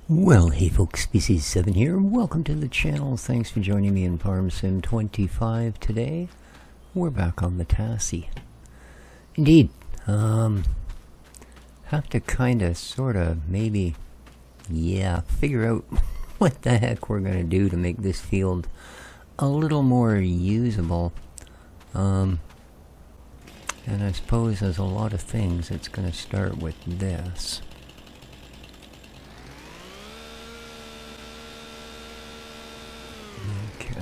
Well, hey folks, Species 7 here. Welcome to the channel. Thanks for joining me in Farm Sim 25 today. We're back on the Tassi. Indeed, have to kinda, sorta, maybe, figure out what the heck we're gonna do to make this field a little more usable. And I suppose there's a lot of things. It's gonna start with this. Okay.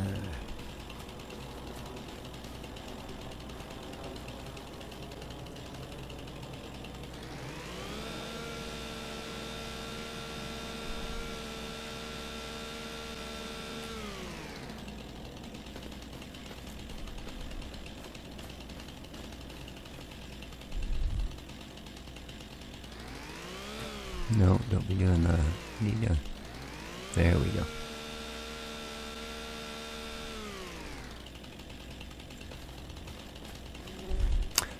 No, don't be doing that. There we go.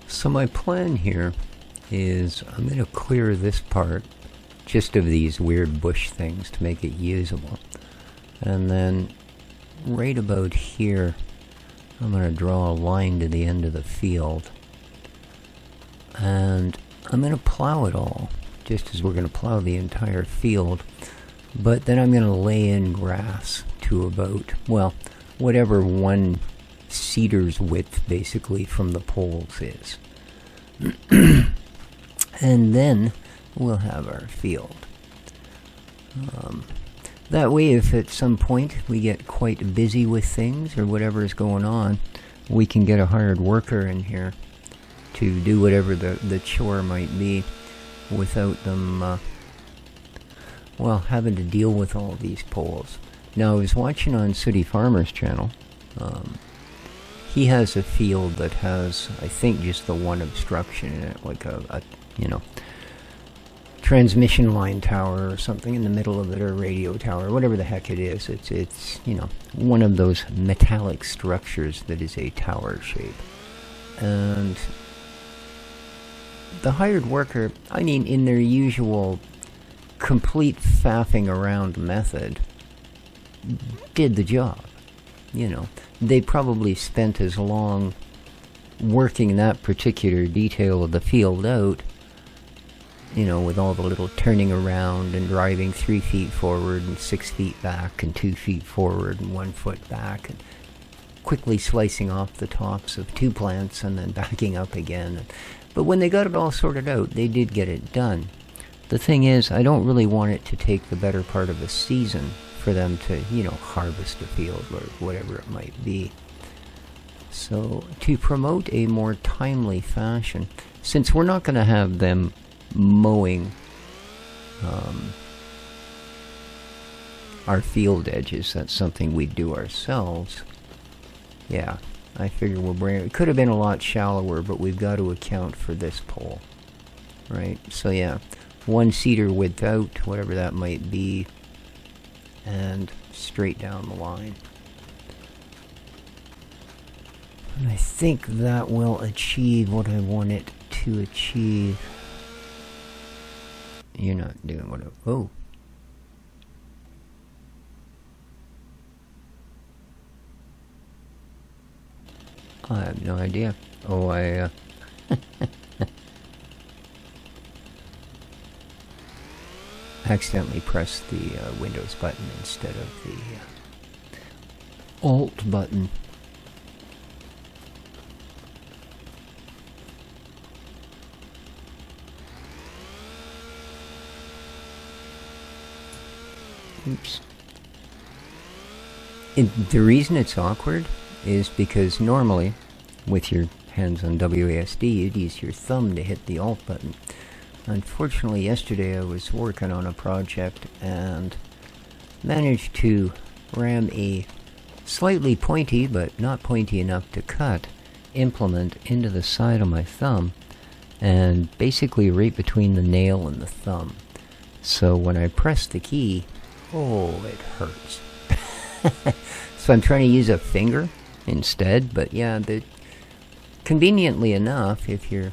So my plan here is I'm going to clear this part just of these weird bush things to make it usable. And then right about here, I'm going to draw a line to the end of the field. And I'm going to plow it all, just as we're going to plow the entire field. But then I'm going to lay in grass to about, well, whatever one cedar's width basically from the poles is. And then we'll have our field. That way, if at some point we get quite busy with things or whatever is going on, we can get a hired worker in here to do whatever the chore might be without them, well, having to deal with all these poles. Now, I was watching on City Farmer's channel. He has a field that has, I think, just the one obstruction in it, like a transmission line tower or something in the middle of it, or a radio tower, whatever the heck it is. It's one of those metallic structures that is a tower shape. And the hired worker, I mean, in their usual complete faffing around method, did the job. They probably spent as long working that particular detail of the field out, with all the little turning around and driving 3 feet forward and 6 feet back and 2 feet forward and 1 foot back, and quickly slicing off the tops of 2 plants and then backing up again. But when they got it all sorted out, they did get it done. The thing is, I don't really want it to take the better part of a season for them to, harvest a field or whatever it might be. So, to promote a more timely fashion, since we're not going to have them mowing our field edges, that's something we do ourselves. Yeah, I figure we'll bring it. It could have been a lot shallower, but we've got to account for this pole. Right? So yeah, 1 cedar width out, whatever that might be, and straight down the line. And I think that will achieve what I want it to achieve. You're not doing what I... Oh. I have no idea. Oh, I accidentally pressed the Windows button instead of the Alt button. Oops. The reason it's awkward is because normally, with your hands on WASD, you'd use your thumb to hit the Alt button. Unfortunately, yesterday I was working on a project and managed to ram a slightly pointy, but not pointy enough to cut, implement into the side of my thumb, and basically right between the nail and the thumb. So when I press the key, oh, it hurts. So I'm trying to use a finger instead, but yeah, conveniently enough, if you're,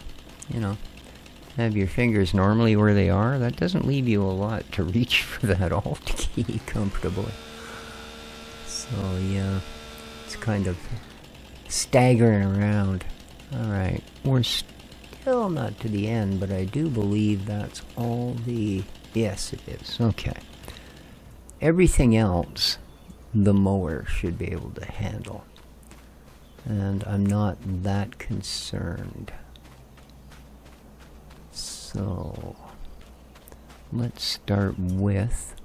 have your fingers normally where they are, that doesn't leave you a lot to reach for that Alt key comfortably. So yeah, it's kind of staggering around. Alright, we're still not to the end, but I do believe that's all the... Yes, it is. Okay. Everything else, the mower should be able to handle. And I'm not that concerned. So, let's start with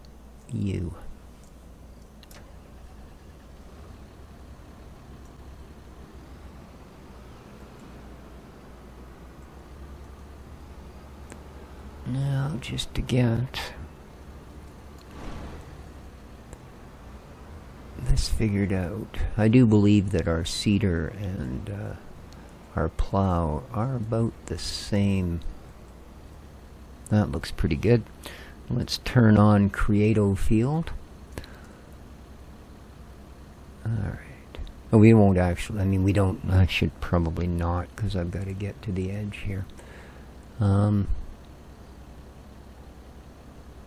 you. Now, just to get this figured out, I do believe that our seeder and our plow are about the same. That looks pretty good. Let's turn on Creato Field. Alright. Oh, we won't actually, I mean, we don't, I should probably not, because I've got to get to the edge here.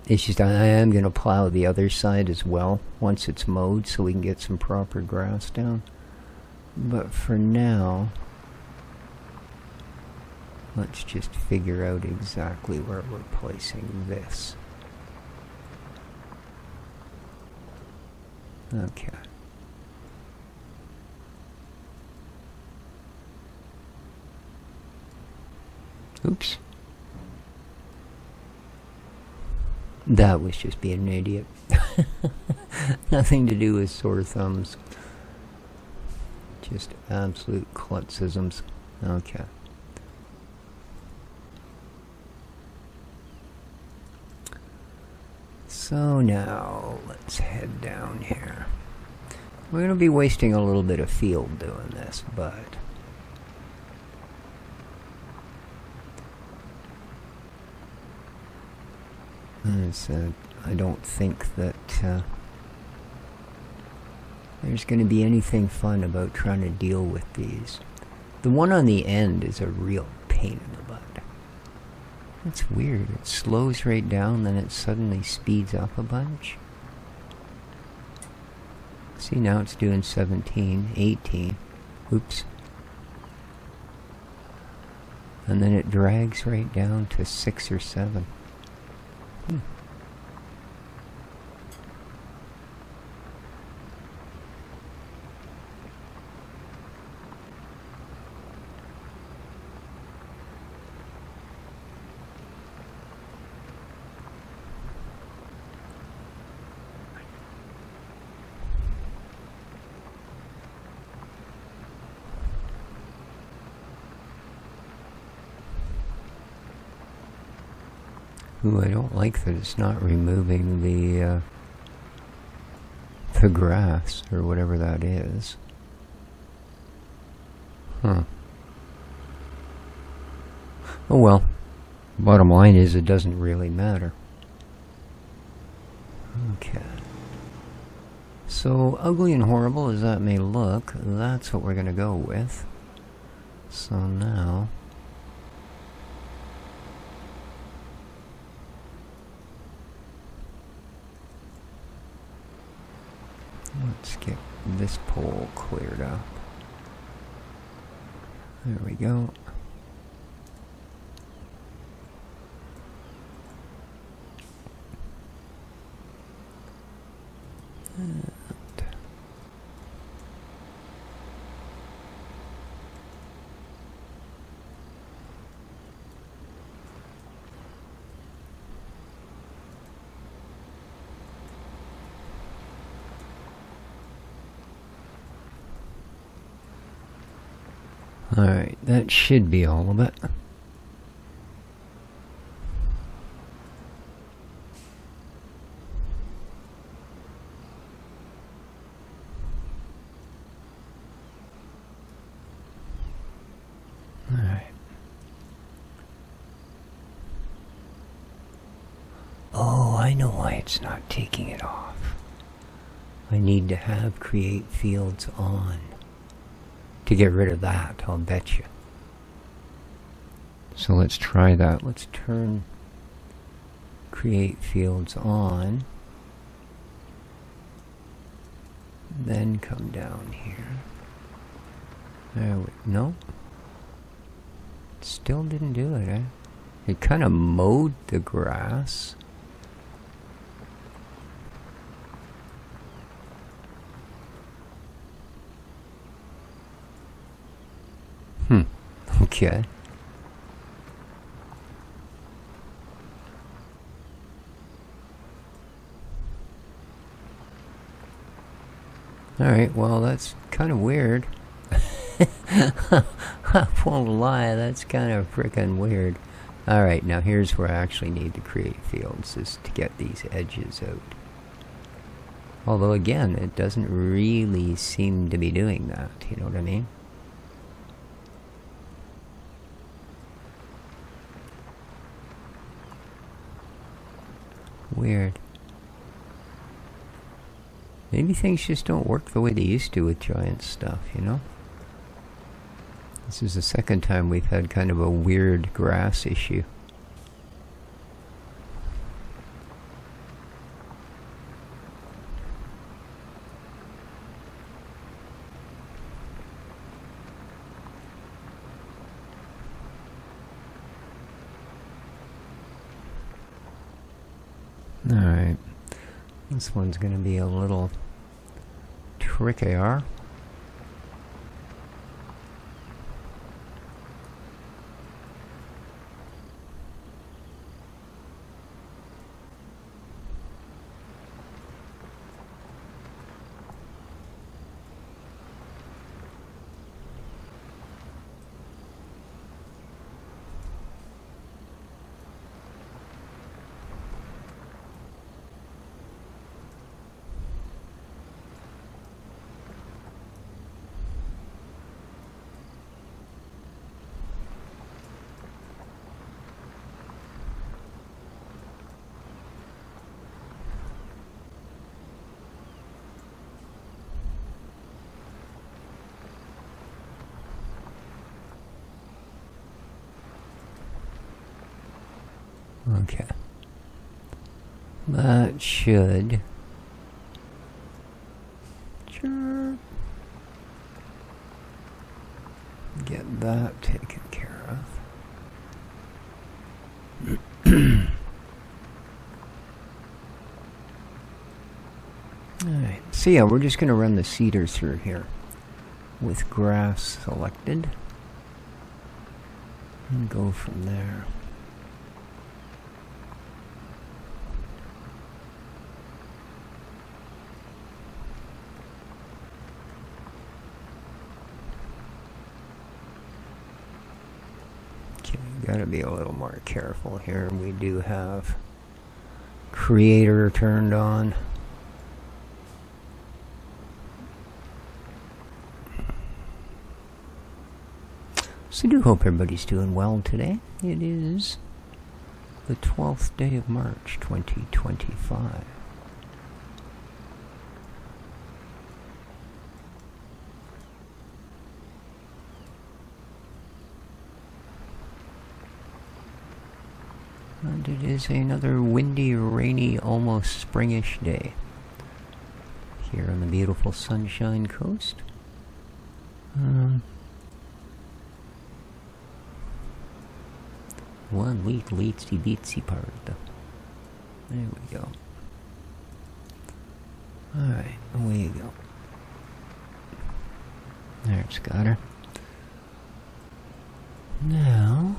It's just I am going to plow the other side as well once it's mowed so we can get some proper grass down. But for now, let's just figure out exactly where we're placing this. Okay. Oops. That was just being an idiot. Nothing to do with sore thumbs. Just absolute klutzisms. Okay. So now, let's head down here. We're going to be wasting a little bit of field doing this, but... I don't think that there's going to be anything fun about trying to deal with these. The one on the end is a real pain in the butt. It's weird. It slows right down, then it suddenly speeds up a bunch. See, now it's doing 17, 18. Oops. And then it drags right down to 6 or 7. Ooh, I don't like that it's not removing the grass, or whatever that is. Huh. Oh well. Bottom line is, it doesn't really matter. Okay. So, ugly and horrible as that may look, that's what we're going to go with. So now... let's get this pole cleared up. There we go. Alright, that should be all of it. Alright. Oh, I know why it's not taking it off. I need to have create fields on. To get rid of that, I'll bet you. So let's try that. Let's turn create fields on. Then come down here. There we no. Still didn't do it, eh? It kind of mowed the grass. Okay. Alright, well that's kind of weird. I won't lie, that's kind of frickin' weird. Alright, now here's where I actually need to create fields, is to get these edges out. Although again, it doesn't really seem to be doing that, you know what I mean? Weird. Maybe things just don't work the way they used to with giant stuff, you know? This is the second time we've had kind of a weird grass issue. Alright. This one's going to be a little trickier. Okay. That should... Sure. Get that taken care of. Alright, so yeah, we're just going to run the seeder through here with grass selected and go from there. Gotta be a little more careful here. We do have creator turned on. So I do hope everybody's doing well today. It is the 12th day of March 2025. And it is another windy, rainy, almost springish day here on the beautiful Sunshine Coast. One week leetsy beatsy part. There we go. Alright, away you go. There's got her. Now...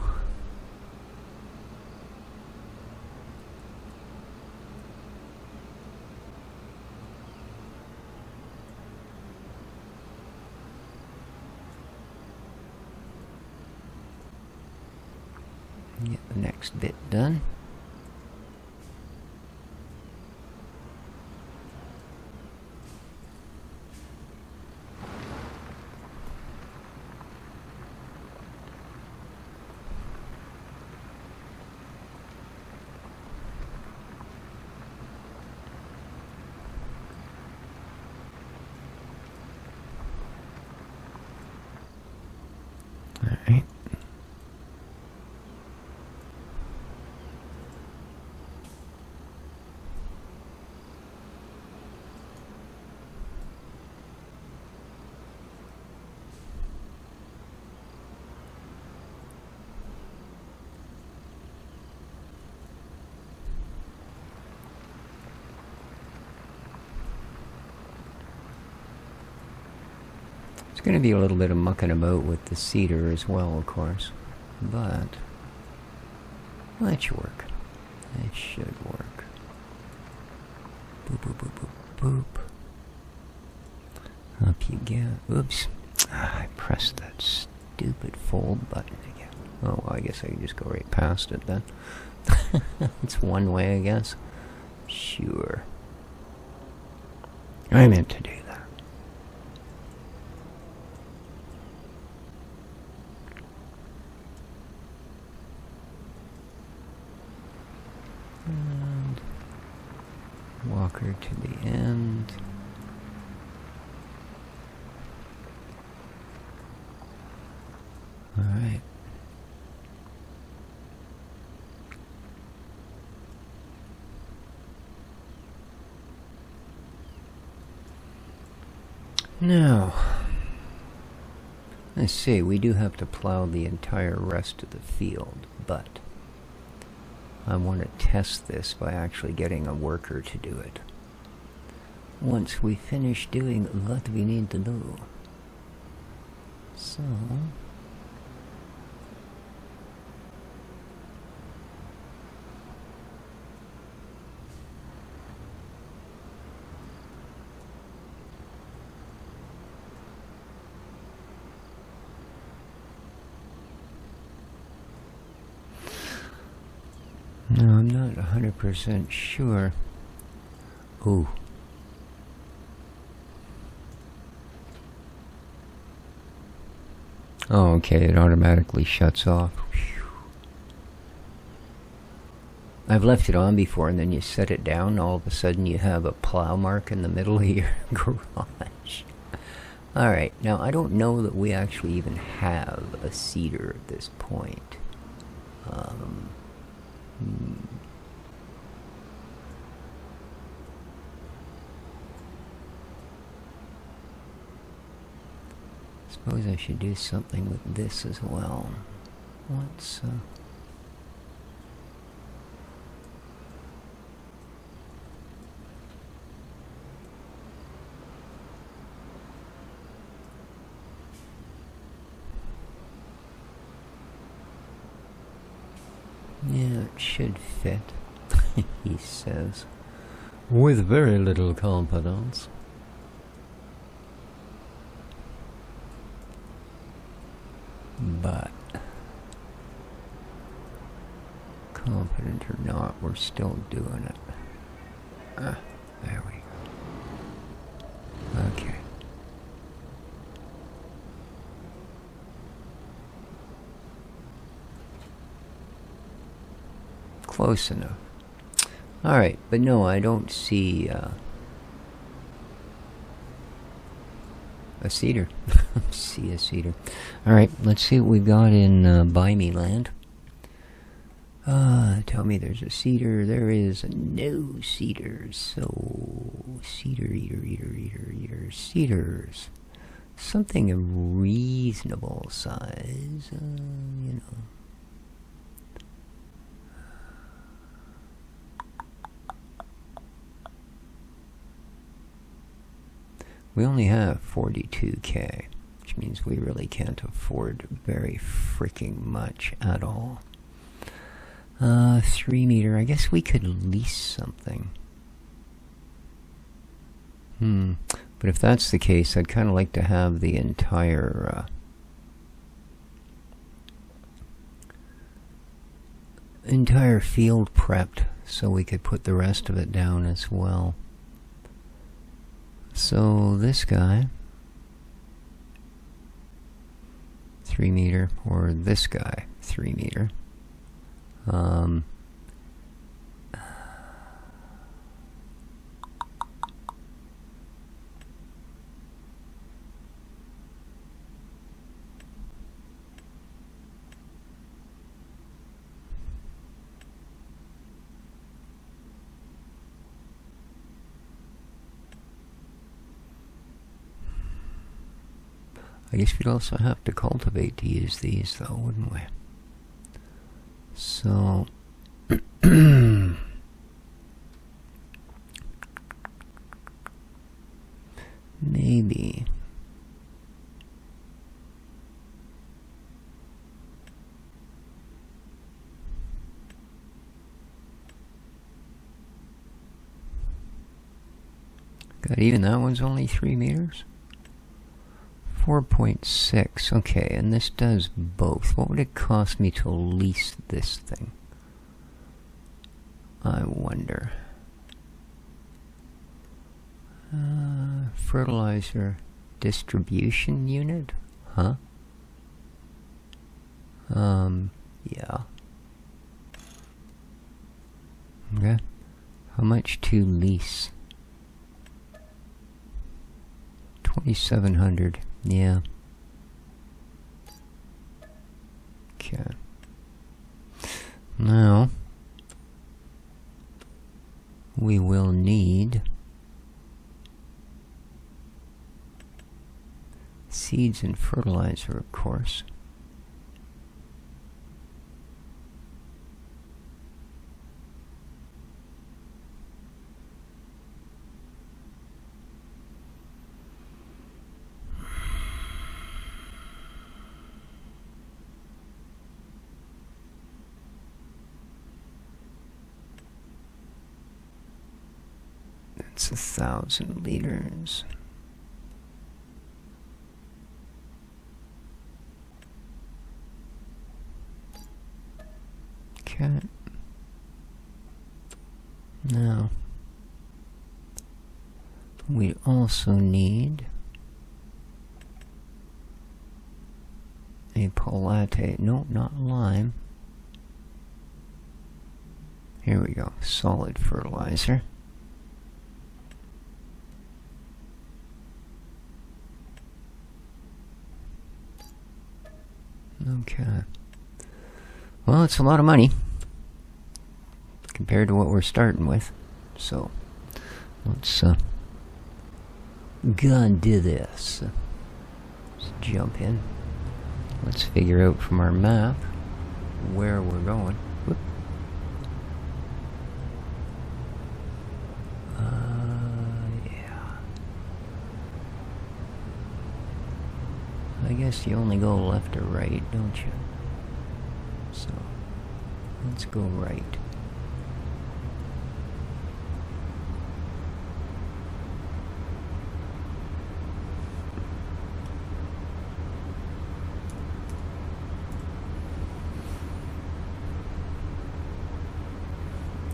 get the next bit done. All right. It's going to be a little bit of mucking about with the cedar as well, of course, but that should work. It should work. Boop, boop, boop, boop, boop. Up you get. Oops. I pressed that stupid fold button again. Oh, well, I guess I can just go right past it then. It's one way, I guess. Sure. I meant to do that. And walk her to the end. All right. Now, let's see, we do have to plow the entire rest of the field, but I want to test this by actually getting a worker to do it. Once we finish doing what we need to do. So... No, I'm not 100% sure. Ooh. Oh, okay, it automatically shuts off. Whew. I've left it on before, and then you set it down, all of a sudden you have a plow mark in the middle of your garage. Alright, now I don't know that we actually even have a cedar at this point. Suppose I should do something with this as well. What's yeah, it should fit, he says, with very little confidence. But, confident or not, we're still doing it. There we go. Okay. Close enough. Alright, but no, I don't see a cedar. See a cedar. Alright, let's see what we've got in Buy Me Land. Tell me there's a cedar. There is no cedars. So, eater, cedars. Something a reasonable size, you know. We only have 42K, which means we really can't afford very freaking much at all. 3 meter, I guess we could lease something. But if that's the case, I'd kind of like to have the entire field prepped so we could put the rest of it down as well. So this guy, 3 meter, or this guy, 3 meter. I guess we'd also have to cultivate to use these, though, wouldn't we? So, maybe God, even that one's only 3 meters? 4.6. Okay, and this does both. What would it cost me to lease this thing? I wonder. Fertilizer distribution unit? Huh? Yeah. Okay. How much to lease? 2,700. Yeah. Okay. Now we will need seeds and fertilizer, of course. That's 1,000 liters. Okay. Now, we also need a palate. No, not lime. Here we go. Solid fertilizer. Okay. Well, it's a lot of money compared to what we're starting with. So, let's go and do this. Let's jump in. Let's figure out from our map where we're going. Whoop. Yeah. I guess you only go left or right, don't you? So, let's go right.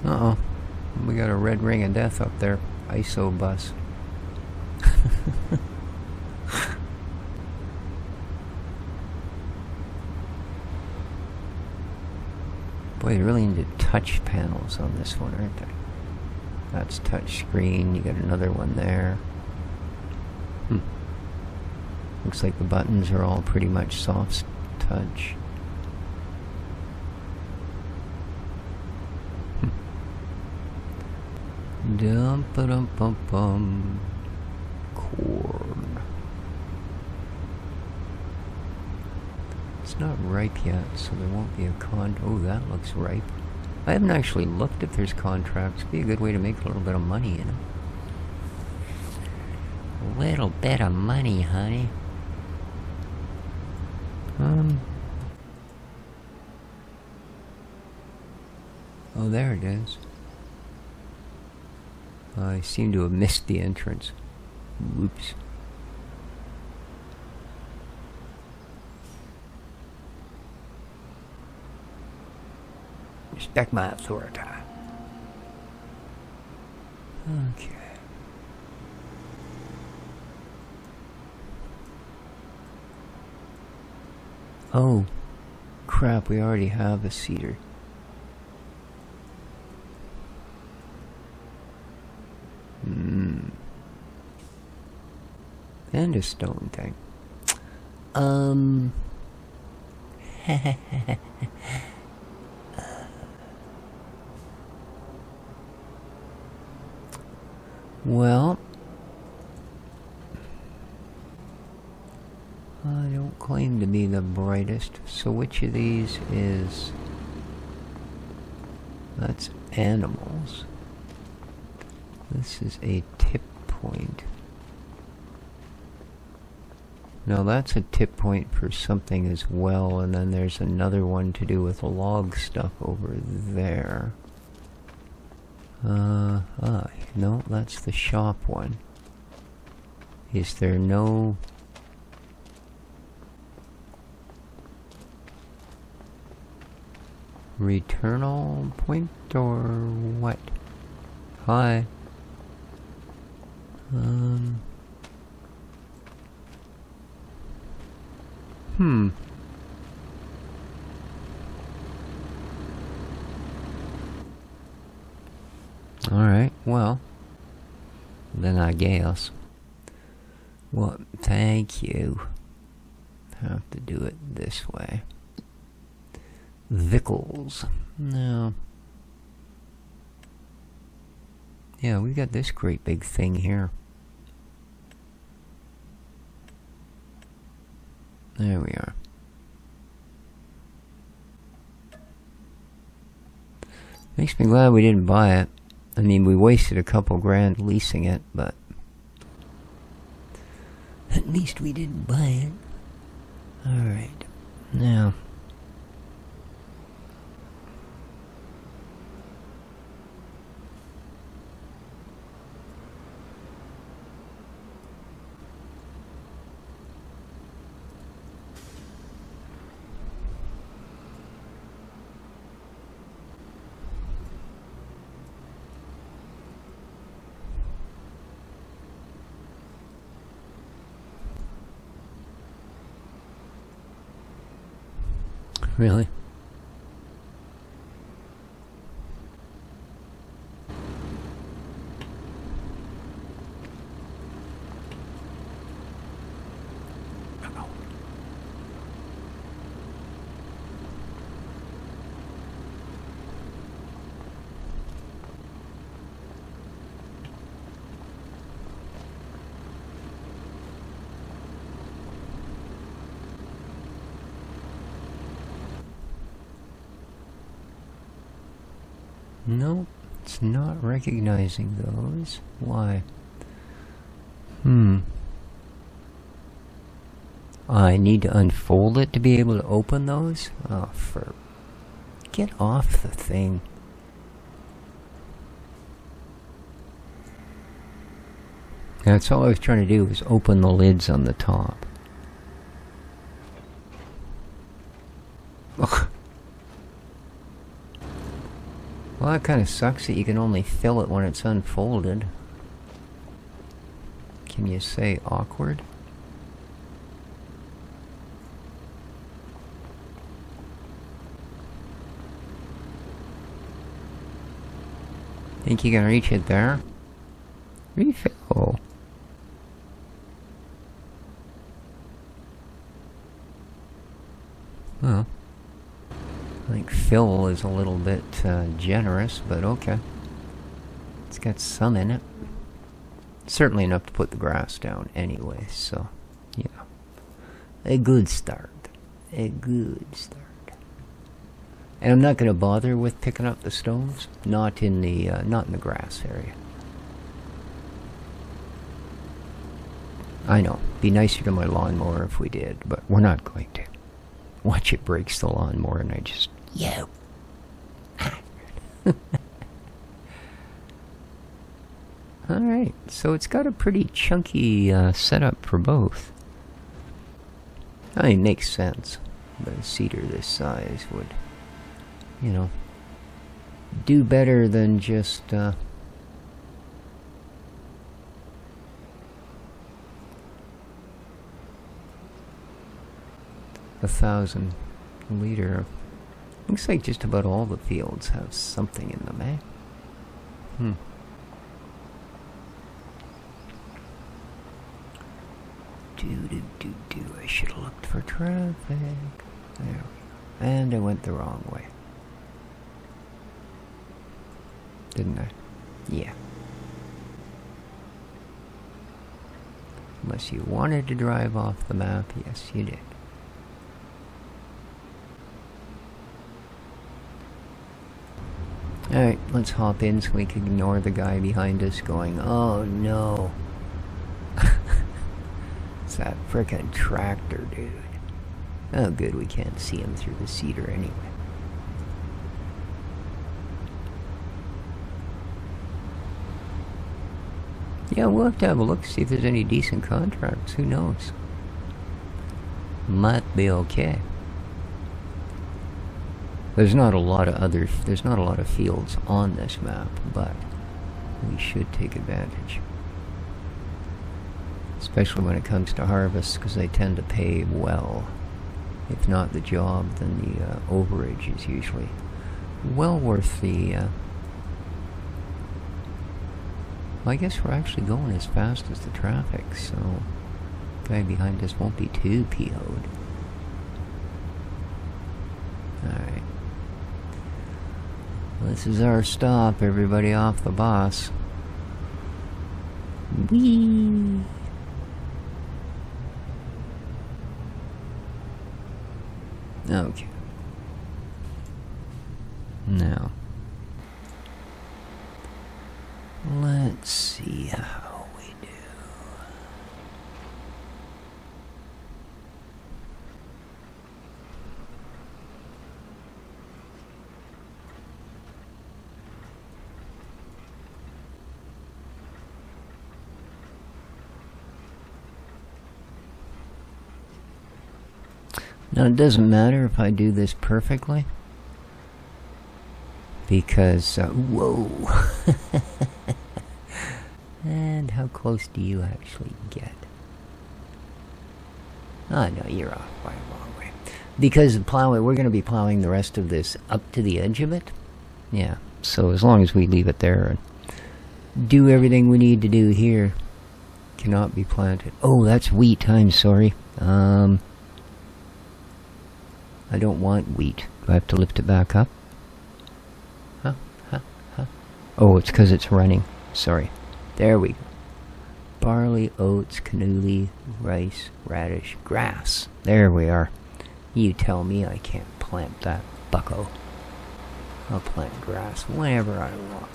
Uh-oh. We got a red ring of death up there. ISO bus. Boy, you really need touch panels on this one, aren't they? That's touch screen. You got another one there. Looks like the buttons are all pretty much soft touch. Dum-ba-dum-bum-bum. Corn. It's not ripe yet, so there won't be a oh, that looks ripe. I haven't actually looked if there's contracts. It'd be a good way to make a little bit of money, you know. A little bit of money, honey. Oh, there it is. I seem to have missed the entrance. Whoops. Respect my authority. Okay. Oh, crap, we already have a cedar. And a stone thing. Well, I don't claim to be the brightest, so which of these is... That's animals. This is a tip point. Now that's a tip point for something as well, and then there's another one to do with log stuff over there. No, that's the shop one. Is there no... returnal point or what? Hi. Alright, well, then I guess. Well, thank you. Have to do it this way. Vickles. No. Yeah, we got this great big thing here. There we are. Makes me glad we didn't buy it. I mean, we wasted a couple grand leasing it, but at least we didn't buy it. Alright. Now. Really? No, it's not recognizing those. Why? I need to unfold it to be able to open those? Oh, for... get off the thing. That's all I was trying to do, was open the lids on the top. Ugh. Well, that kind of sucks that you can only fill it when it's unfolded. Can you say awkward? Think you can reach it there? Refill. Well, I think fill is a little bit generous, but okay. It's got some in it. Certainly enough to put the grass down anyway, so, yeah. A good start. A good start. And I'm not going to bother with picking up the stones. Not in the grass area. I know. Be nicer to my lawnmower if we did, but we're not going to. Watch it breaks the lawnmower and I just... yo. Alright, so it's got a pretty chunky setup for both. I mean, it makes sense. The cedar this size would, you know, do better than just... 1,000 liter. Looks like just about all the fields have something in them, eh? I should have looked for traffic. There we go. And I went the wrong way. Didn't I? Yeah. Unless you wanted to drive off the map, yes, you did. Alright, let's hop in so we can ignore the guy behind us going, oh no. It's that frickin' tractor, dude. Oh good, we can't see him through the cedar anyway. Yeah, we'll have to have a look, see if there's any decent contracts. Who knows? Might be okay. There's not a lot of fields on this map, but we should take advantage. Especially when it comes to harvests, because they tend to pay well. If not the job, then the overage is usually well worth the... I guess we're actually going as fast as the traffic, so the guy behind us won't be too PO'd. Alright. This is our stop, everybody off the bus. Whee! Okay. Now, let's see how we do. Now, it doesn't matter if I do this perfectly, because, whoa! And how close do you actually get? Oh, no, you're off by a long way. Because plowing, we're going to be plowing the rest of this up to the edge of it. Yeah, so as long as we leave it there and do everything we need to do here, cannot be planted. Oh, that's wheat, I'm sorry. I don't want wheat. Do I have to lift it back up? Huh? Oh, it's because it's running. Sorry. There we go. Barley, oats, cannoli, rice, radish, grass. There we are. You tell me I can't plant that bucko. I'll plant grass whenever I want.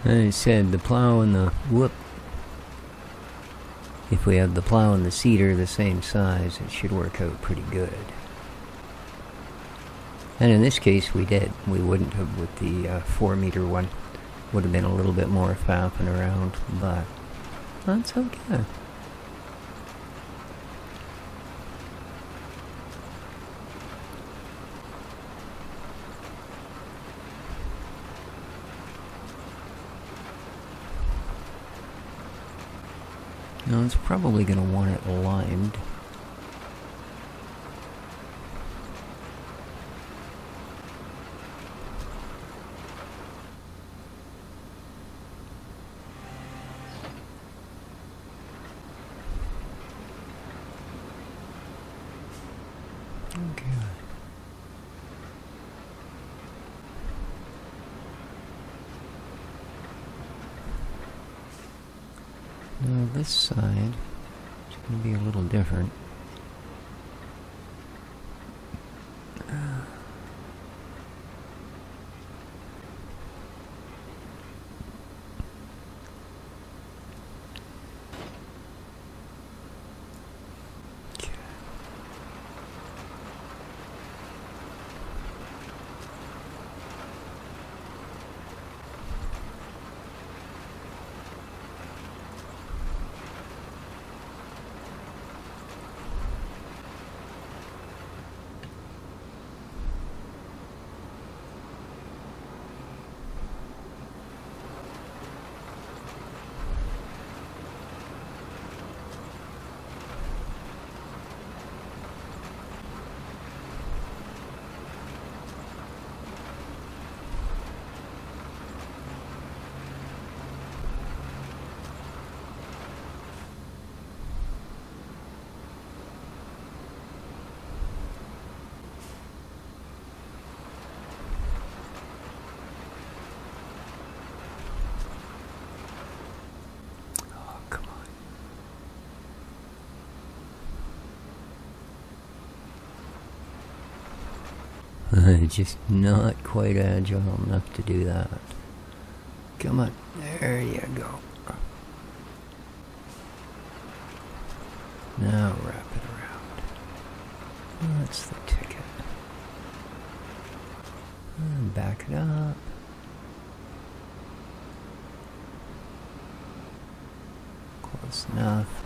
I said the plow and the whoop. If we have the plow and the seeder the same size, it should work out pretty good. And in this case, we did. We wouldn't have with the 4-meter one. Would have been a little bit more faffing around, but that's okay. Now it's probably going to want it limed. Okay. Now this side is going to be a little different. Just not quite agile enough to do that. Come on, there you go. Now wrap it around. That's the ticket. And back it up. Close enough.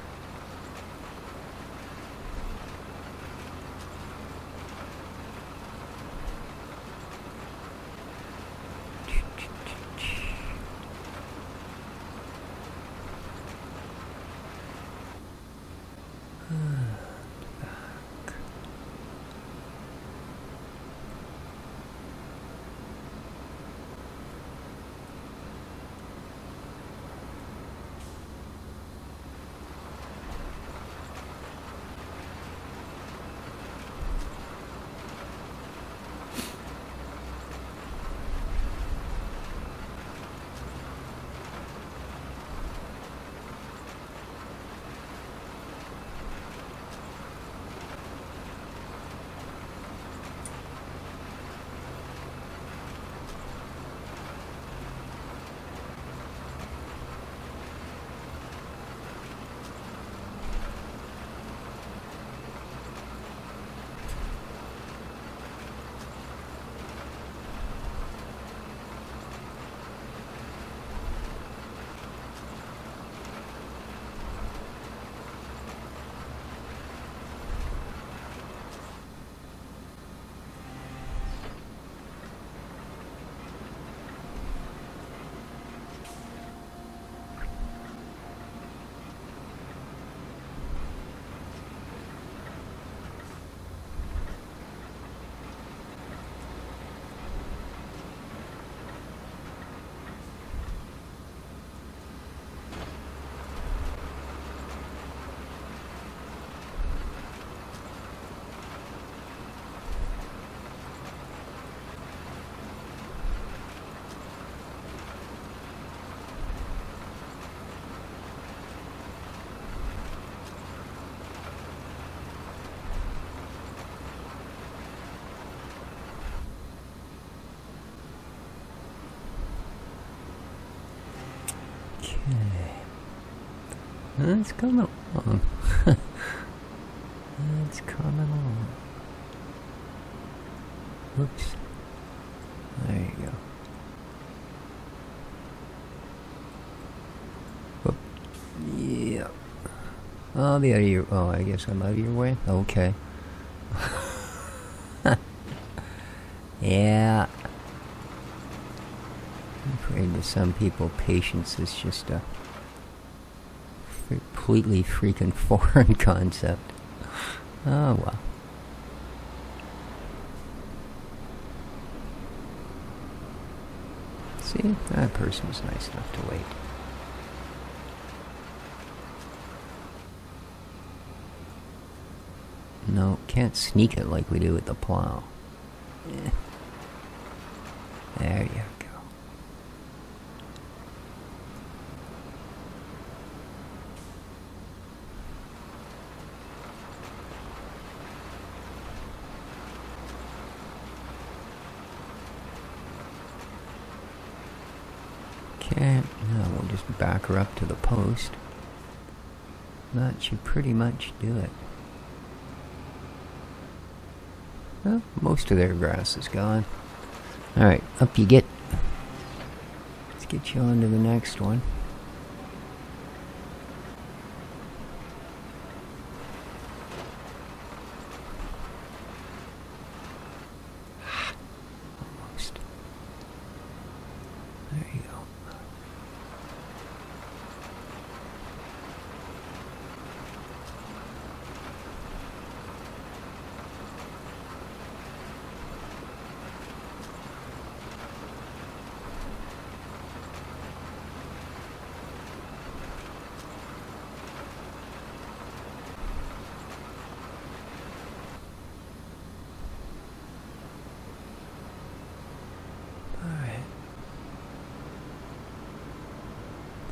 It's coming along. It's coming along. Oops. There you go. Whoop. Yeah. I'll be out of your... Oh, I guess I'm out of your way? Okay. Yeah. I'm afraid to some people, patience is just a completely freaking foreign concept. Oh well. See, that person was nice enough to wait. No, can't sneak it like we do with the plow. Eh. There you go. Okay, now we'll just back her up to the post. That should pretty much do it. Well, most of their grass is gone. Alright, up you get. Let's get you on to the next one. Almost. There you go.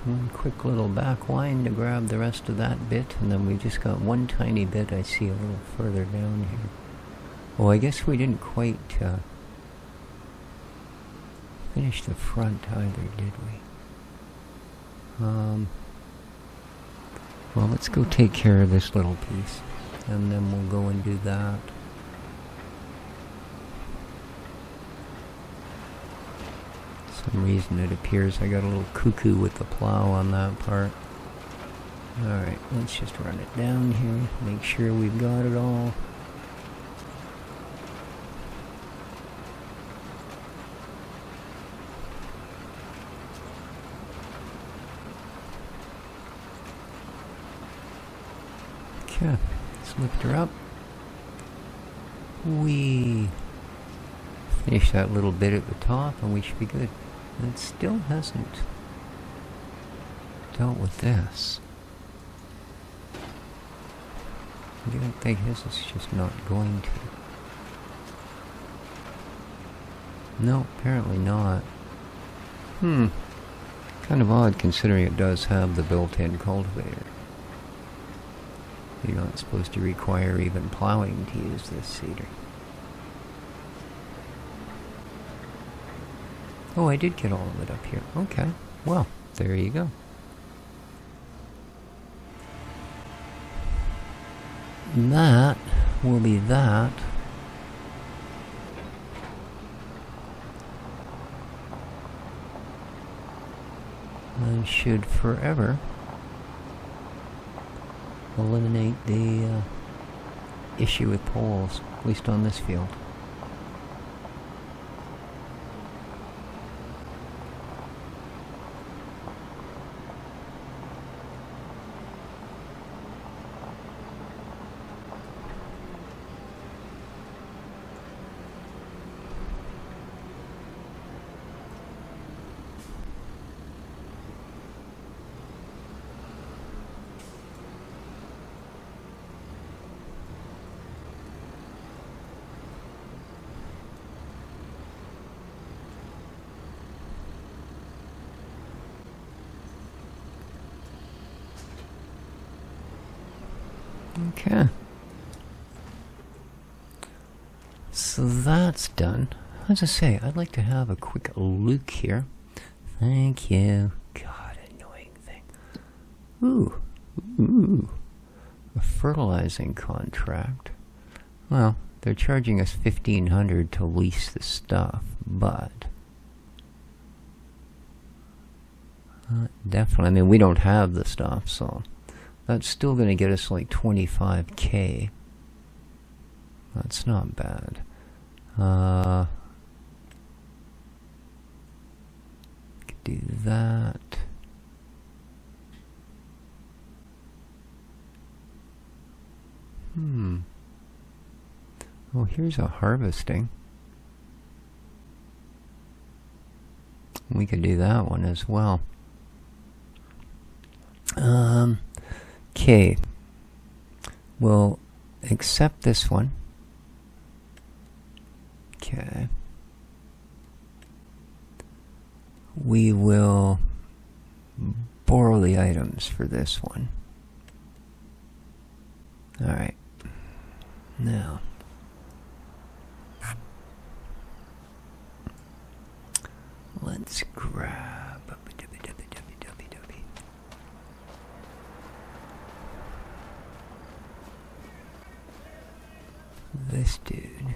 One quick little back wind to grab the rest of that bit, and then we just got one tiny bit I see a little further down here. Oh, I guess we didn't quite finish the front either, did we? Well, let's go take care of this little piece, and then we'll go and do that. For some reason it appears I got a little cuckoo with the plow on that part. Alright, let's just run it down here, make sure we've got it all. Okay, let's lift her up. We finish that little bit at the top and we should be good. It still hasn't dealt with this. I don't think his is just not going to. No, apparently not. Kind of odd considering it does have the built-in cultivator. You're not supposed to require even plowing to use this seeder. Oh, I did get all of it up here. Okay, well, there you go. That will be that. And should forever eliminate the issue with poles, at least on this field. Okay. So that's done. As I say, I'd like to have a quick look here. Thank you. God, annoying thing. Ooh. A fertilizing contract. Well, they're charging us $1,500 to lease the stuff, but definitely, I mean, we don't have the stuff, so that's still going to get us like $25K. That's not bad. Could do that. Oh, here's a harvesting. We could do that one as well. Okay. We'll accept this one. Okay. We will borrow the items for this one. Alright. Now. Let's grab this dude.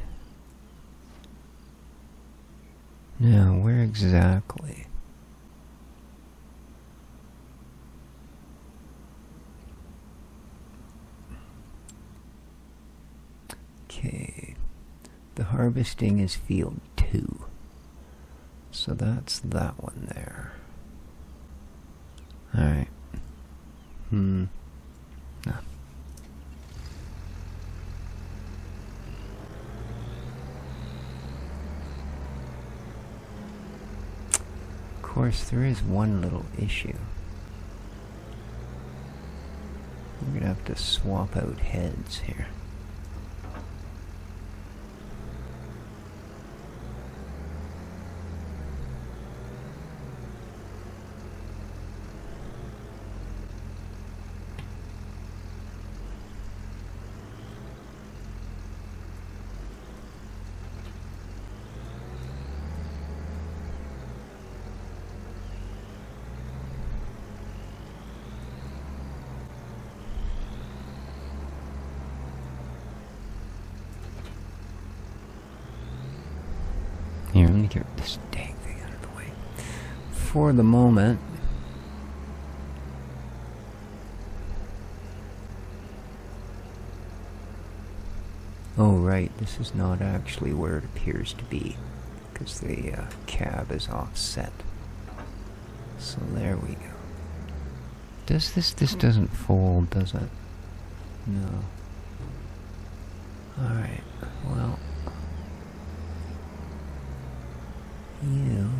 Now, where exactly? Okay. The harvesting is field 2. So that's that one there. Alright. No. Of course, there is one little issue. We're gonna have to swap out heads here. Get this dang thing out of the way. For the moment. Oh, right, this is not actually where it appears to be, because the cab is offset. So there we go. Does this doesn't fold, does it? No. Alright, well. You.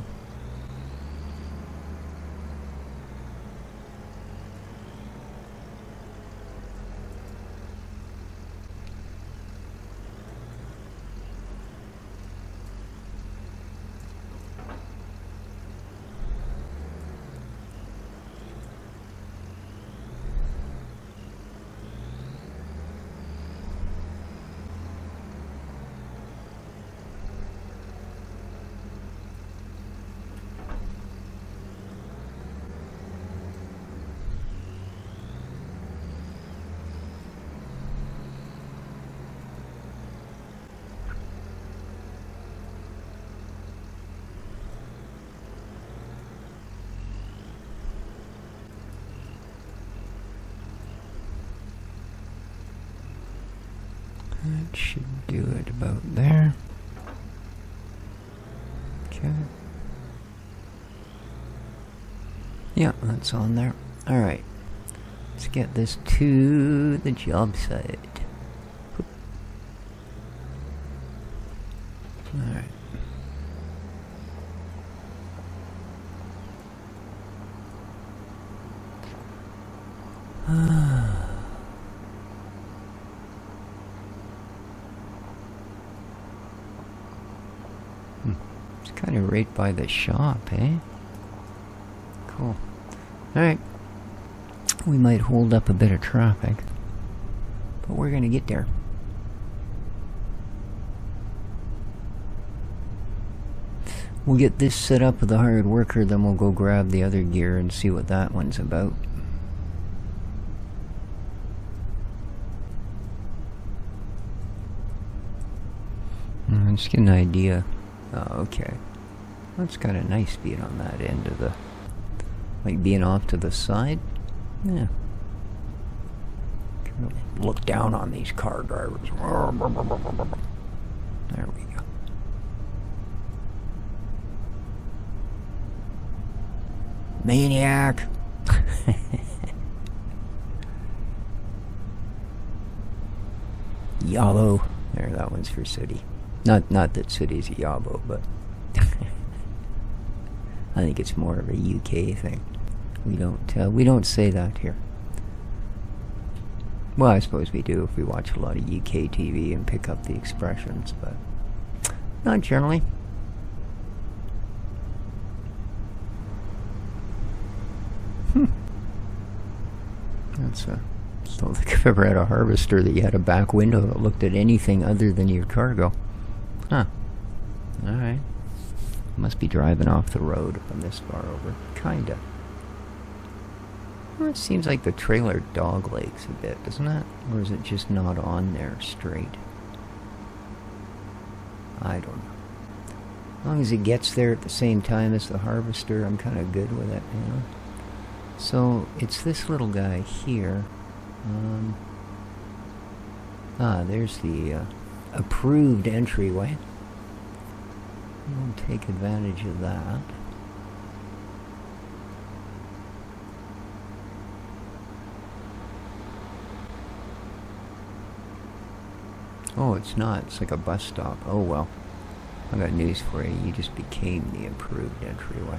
That should do it about there. Okay. Yeah, that's on there. Alright. Let's get this to the job site. Alright. It's kind of right by the shop, eh? Cool. Alright. We might hold up a bit of traffic, but we're gonna get there. We'll get this set up with the hired worker, then we'll go grab the other gear and see what that one's about. Let's get an idea. Oh, okay. That's got a nice beat on that end of the... like being off to the side. Yeah. Look down on these car drivers. There we go. Maniac! Yabo. There, that one's for Sooty. Not that Sooty's a Yabo, but I think it's more of a UK thing. We don't say that here. Well, I suppose we do if we watch a lot of UK TV and pick up the expressions, but not generally. That's a... I don't think I've ever had a harvester that you had a back window that looked at anything other than your cargo. Huh. Alright. Must be driving off the road from this far over. Kinda. Well, it seems like the trailer dog legs a bit, doesn't it? Or is it just not on there straight? I don't know. As long as it gets there at the same time as the harvester, I'm kind of good with it, you know? So, it's this little guy here. There's the approved entryway. We'll take advantage of that. Oh, it's not. It's like a bus stop. Oh well. I got news for you. You just became the approved entryway.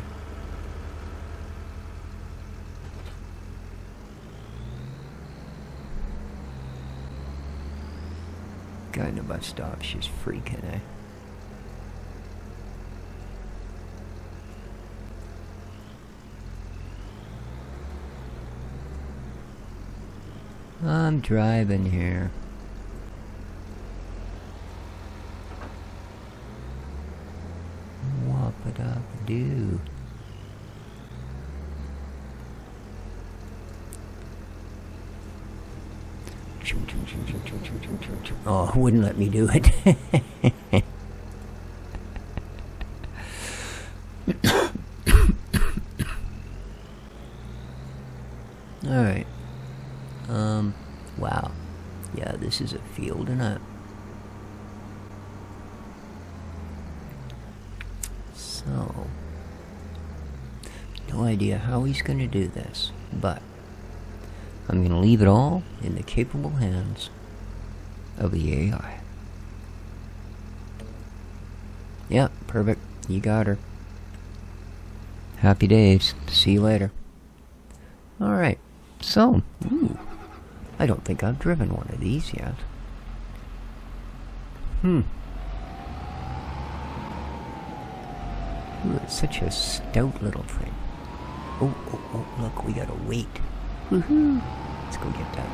Guy in the bus stop, she's freaking, eh? I'm driving here. Whop-a-dop-a-doo. Oh, wouldn't let me do it. Wow. Yeah, this is a field, isn't it? So, no idea how he's going to do this, but I'm going to leave it all in the capable hands of the AI. Yeah, perfect. You got her. Happy days. See you later. Alright, so, ooh, I don't think I've driven one of these yet. Ooh, it's such a stout little thing. Oh, look, we gotta wait. Woohoo! Let's go get that.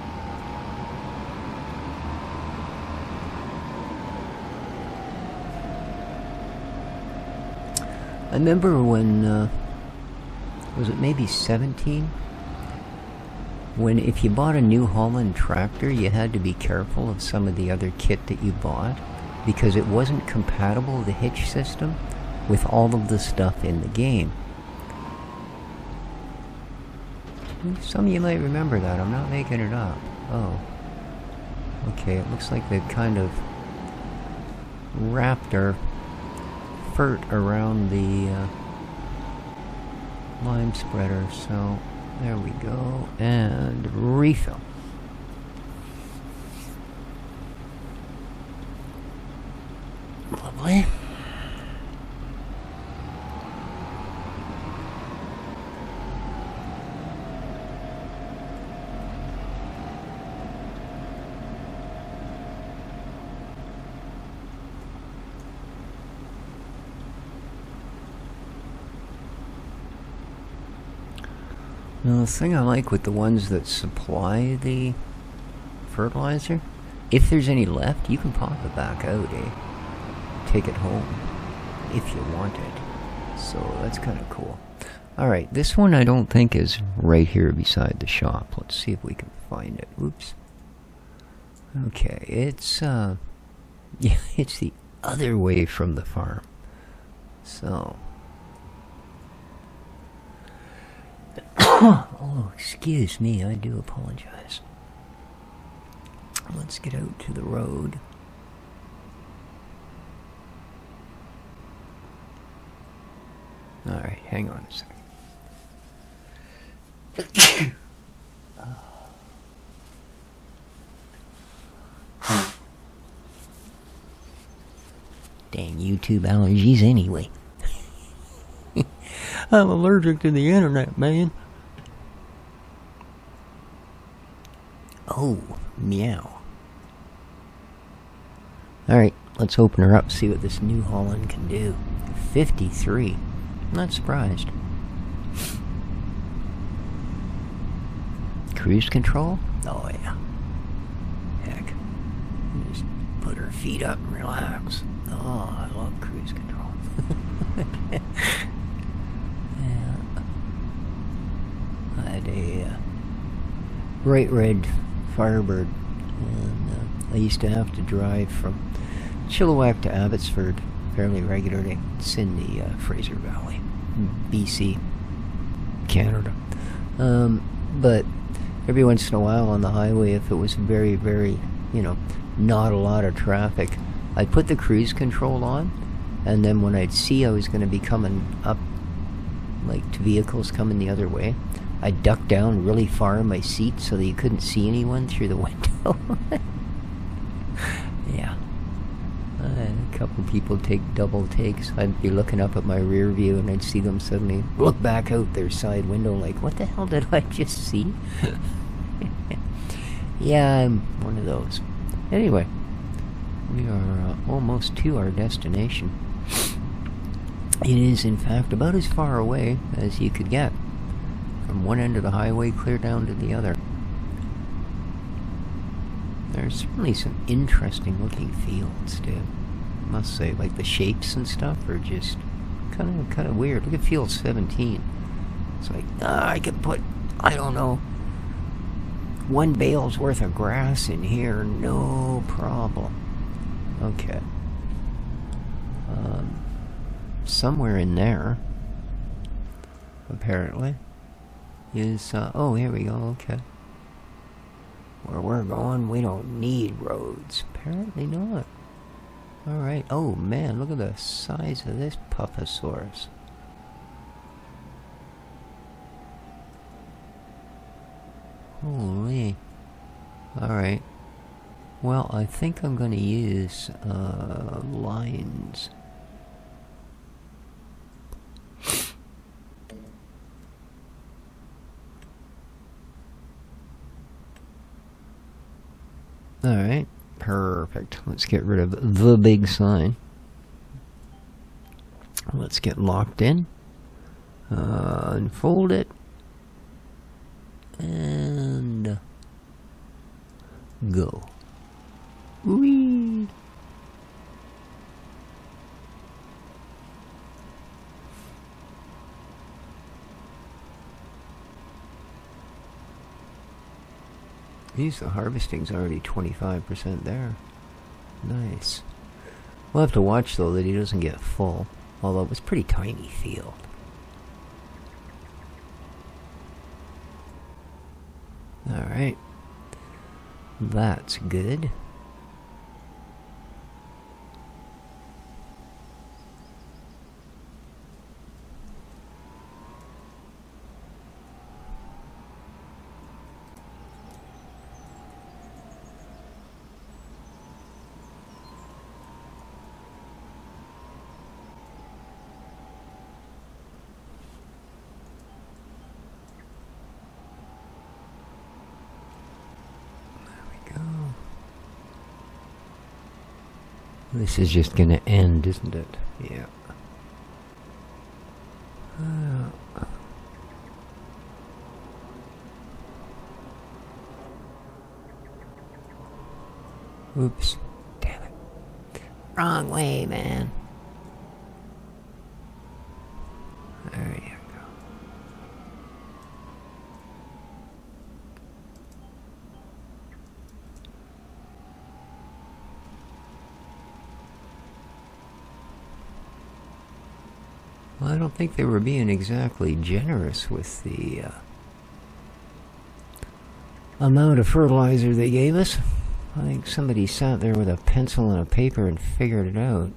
I remember when, was it maybe 17? When if you bought a New Holland tractor, you had to be careful of some of the other kit that you bought, because it wasn't compatible, the hitch system, with all of the stuff in the game. Some of you might remember that, I'm not making it up. Oh. Okay, it looks like they've kind of wrapped our furt around the lime spreader, so there we go, and refill. Lovely. Now, the thing I like with the ones that supply the fertilizer, if there's any left, you can pop it back out, take it home, if you want it. So that's kind of cool. Alright, this one I don't think is right here beside the shop. Let's see if we can find it. Oops. Okay, it's, yeah, it's the other way from the farm. So... oh, excuse me, I do apologize. Let's get out to the road. Alright, hang on a second. Dang YouTube allergies anyway. I'm allergic to the internet, man. Oh, meow. Alright, let's open her up, see what this New Holland can do. 53. Not surprised. Cruise control? Oh yeah. Heck. Just put her feet up and relax. Oh, I love cruise control. Yeah. I had a bright red Firebird, and I used to have to drive from Chilliwack to Abbotsford fairly regularly. It's in the Fraser Valley, BC, Canada. But every once in a while on the highway, if it was very, very, you know, not a lot of traffic, I'd put the cruise control on, and then when I'd see I was going to be coming up, like to vehicles coming the other way, I'd duck down really far in my seat so that you couldn't see anyone through the window. Yeah. A couple people take double takes. I'd be looking up at my rear view and I'd see them suddenly look back out their side window like, what the hell did I just see? Yeah, I'm one of those. Anyway, we are almost to our destination. It is, in fact, about as far away as you could get. From one end of the highway clear down to the other. There's certainly some interesting looking fields too, I must say. Like the shapes and stuff are just kind of weird. Look at field 17. It's like, I could put, I don't know, 1 bale's worth of grass in here, no problem. Okay. Somewhere in there, apparently, is, oh, here we go, okay. Where we're going, we don't need roads. Apparently not. Alright. Oh, man, look at the size of this Pupposaurus. Holy. Alright. Well, I think I'm going to use lines. Alright, perfect. Let's get rid of the big sign. Let's get locked in. Unfold it. And go. Whee! Geez, the harvesting's already 25% there. Nice. We'll have to watch, though, that he doesn't get full. Although it was a pretty tiny field. Alright. That's good. This is just gonna end, isn't it? Yeah. Oops. Damn it. Wrong way, man. There you go. Well, I don't think they were being exactly generous with the amount of fertilizer they gave us. I think somebody sat there with a pencil and a paper and figured it out.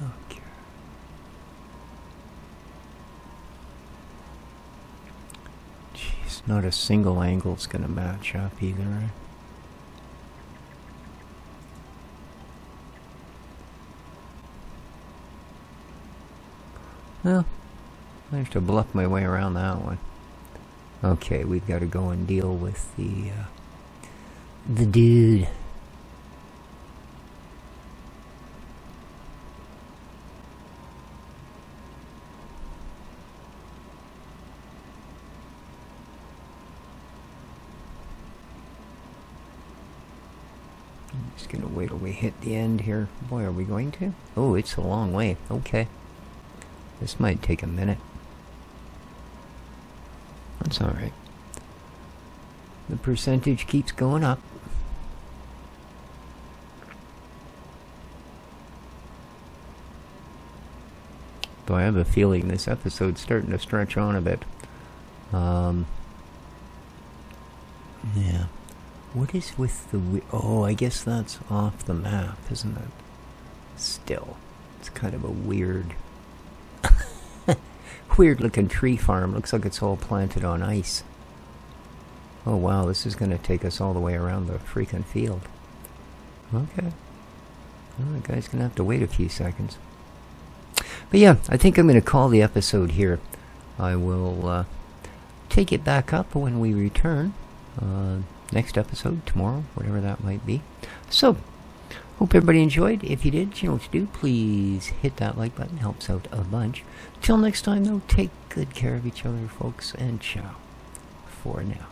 Okay. Jeez, not a single angle's gonna match up either, right? Well, I have to bluff my way around that one. Okay, we've got to go and deal with the dude. I'm just gonna wait till we hit the end here. Boy, are we going to? Oh, it's a long way. Okay. This might take a minute. That's alright. The percentage keeps going up. Though I have a feeling this episode's starting to stretch on a bit. Yeah. What is with the... Oh, I guess that's off the map, isn't it? Still. It's kind of a weird... weird looking tree farm. Looks like it's all planted on ice. Oh wow, this is going to take us all the way around the freaking field. Okay. Well, the guy's going to have to wait a few seconds. But yeah, I think I'm going to call the episode here. I will take it back up when we return. Next episode, tomorrow, whatever that might be. So, hope everybody enjoyed. If you did, you know what to do. Please hit that like button. Helps out a bunch. Till next time, though, take good care of each other, folks, and ciao for now.